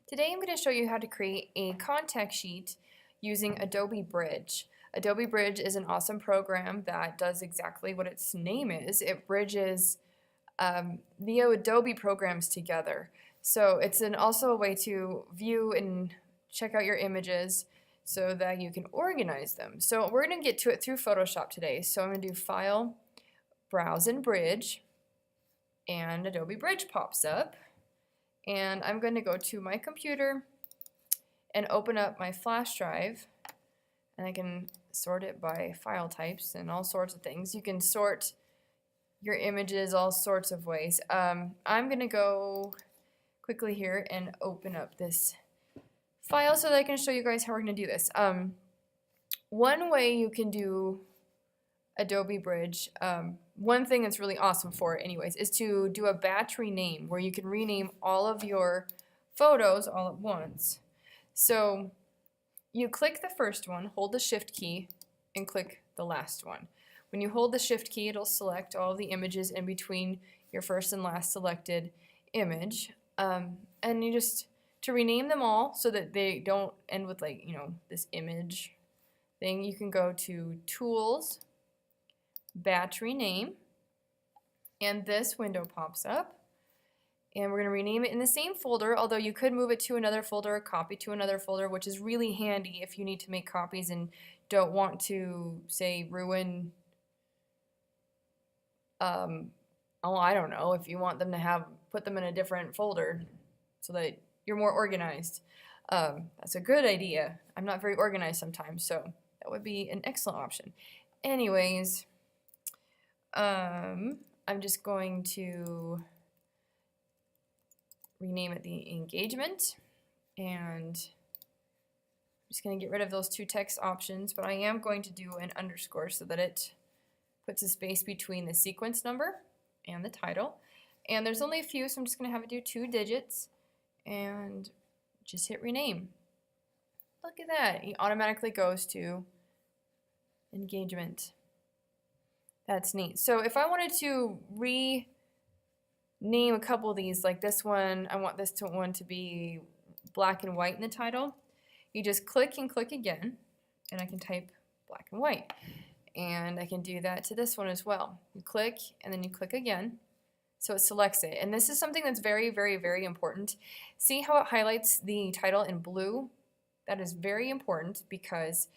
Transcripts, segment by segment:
Today I'm going to show you how to create a contact sheet using Adobe Bridge. Adobe Bridge is an awesome program that does exactly what its name is. It bridges the Adobe programs together. So it's also a way to view and check out your images so that you can organize them. So we're going to get to it through Photoshop today. So I'm going to do File, Browse and Bridge, and Adobe Bridge pops up. And I'm going to go to my computer and open up my flash drive, and I can sort it by file types and all sorts of things. You can sort your images all sorts of ways. I'm going to go quickly here and open up this file so that I can show you guys how we're going to do this. One way you can do Adobe Bridge, one thing that's really awesome for it anyways, is to do a batch rename where you can rename all of your photos all at once. So you click the first one, hold the shift key, and click the last one. When you hold the shift key, it'll select all of the images in between your first and last selected image. And you just, to rename them all so that they don't end with like, this image thing, you can go to Tools, Batch Rename, and this window pops up, and we're going to rename it in the same folder, although you could move it to another folder or copy to another folder, which is really handy if you need to make copies and don't want to, say, ruin, I don't know, if you want them to put them in a different folder so that you're more organized. That's a good idea. I'm not very organized sometimes, so that would be an excellent option. Anyways, I'm just going to rename it the engagement, and I'm just going to get rid of those two text options, but I am going to do an underscore so that it puts a space between the sequence number and the title. And there's only a few, so I'm just going to have it do 2 digits and just hit rename. Look at that. It automatically goes to engagement. That's neat. So if I wanted to rename a couple of these, like this one, I want this one to be black and white in the title, you just click and click again, and I can type black and white. And I can do that to this one as well. You click, and then you click again, so it selects it. And this is something that's very, very, very important. See how it highlights the title in blue? That is very important because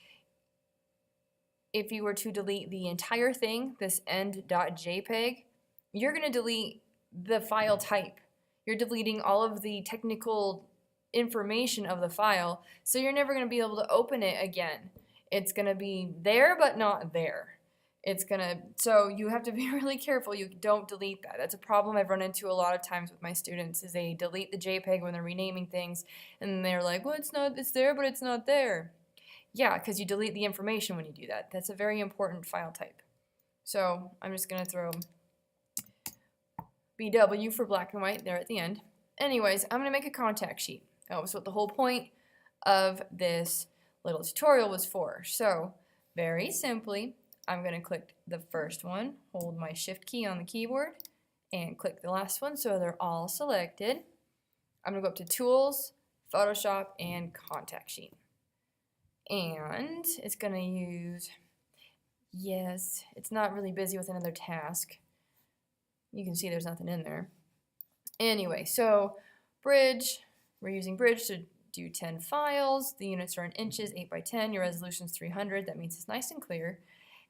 if you were to delete the entire thing, this end.jpg, you're going to delete the file type. You're deleting all of the technical information of the file, so you're never going to be able to open it again. It's going to be there, but not there. So you have to be really careful you don't delete that. That's a problem I've run into a lot of times with my students, is they delete the JPEG when they're renaming things, and they're like, well, it's there, but it's not there. Yeah, because you delete the information when you do that. That's a very important file type. So I'm just going to throw BW for black and white there at the end. Anyways, I'm going to make a contact sheet. That was what the whole point of this little tutorial was for. So very simply, I'm going to click the first one, hold my shift key on the keyboard, and click the last one so they're all selected. I'm going to go up to Tools, Photoshop, and Contact Sheet. And it's going to use, yes, it's not really busy with another task. You can see there's nothing in there. Anyway, so Bridge, we're using Bridge to do 10 files. The units are in inches, 8 by 10. Your resolution's 300. That means it's nice and clear.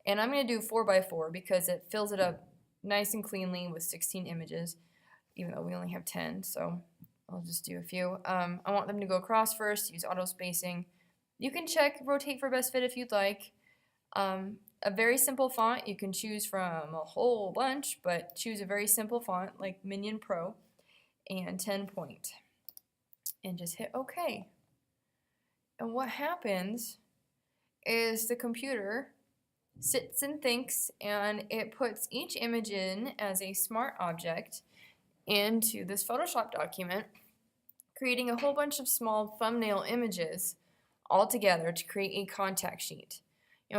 And I'm going to do 4 by 4 because it fills it up nice and cleanly with 16 images, even though we only have 10. So I'll just do a few. I want them to go across first, use auto spacing. You can check rotate for best fit if you'd like. A very simple font, you can choose from a whole bunch, but choose a very simple font like Minion Pro and 10 point. And just hit OK. And what happens is the computer sits and thinks, and it puts each image in as a smart object into this Photoshop document, creating a whole bunch of small thumbnail images all together to create a contact sheet.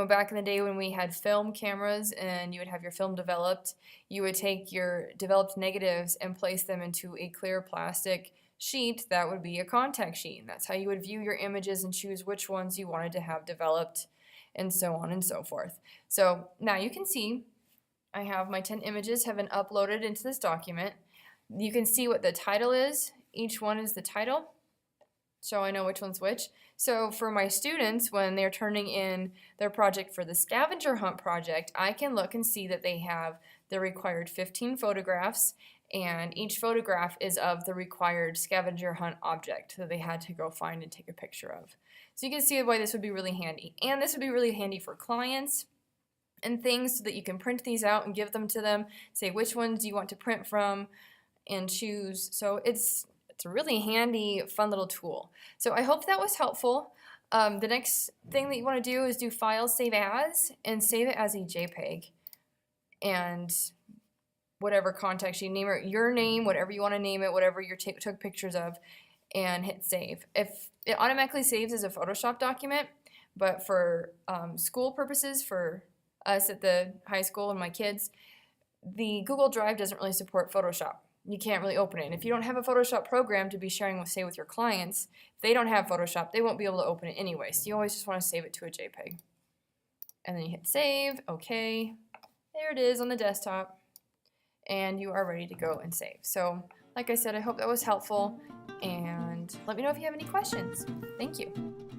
Back in the day when we had film cameras and you would have your film developed, you would take your developed negatives and place them into a clear plastic sheet, that would be a contact sheet. And that's how you would view your images and choose which ones you wanted to have developed, and so on and so forth. So now you can see I have my 10 images have been uploaded into this document. You can see what the title is. Each one is the title, so I know which one's which. So for my students, when they're turning in their project for the scavenger hunt project, I can look and see that they have the required 15 photographs, and each photograph is of the required scavenger hunt object that they had to go find and take a picture of. So you can see why this would be really handy. And this would be really handy for clients and things, so that you can print these out and give them to them, say which ones you want to print from, and choose. So it's a really handy, fun little tool. So I hope that was helpful. The next thing that you want to do is do File, Save As, and save it as a JPEG. And whatever context you name it, your name, whatever you want to name it, whatever you took pictures of, and hit save. If it automatically saves as a Photoshop document, but for school purposes, for us at the high school and my kids, the Google Drive doesn't really support Photoshop. You can't really open it. And if you don't have a Photoshop program to be sharing with, say, with your clients, if they don't have Photoshop, they won't be able to open it anyway. So you always just want to save it to a JPEG. And then you hit save, okay. There it is on the desktop. And you are ready to go and save. So, like I said, I hope that was helpful. And let me know if you have any questions. Thank you.